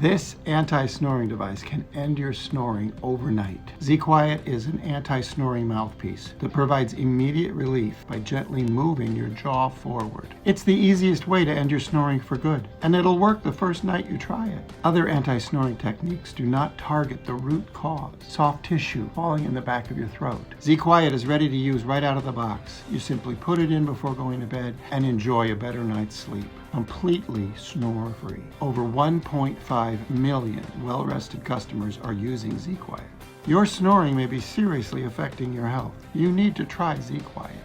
This anti-snoring device can end your snoring overnight. Z-Quiet is an anti-snoring mouthpiece that provides immediate relief by gently moving your jaw forward. It's the easiest way to end your snoring for good, and it'll work the first night you try it. Other anti-snoring techniques do not target the root cause, soft tissue falling in the back of your throat. Z-Quiet is ready to use right out of the box. You simply put it in before going to bed and enjoy a better night's sleep. Completely snore-free. Over 1.5 million well-rested customers are using Z-Quiet. Your snoring may be seriously affecting your health. You need to try Z-Quiet.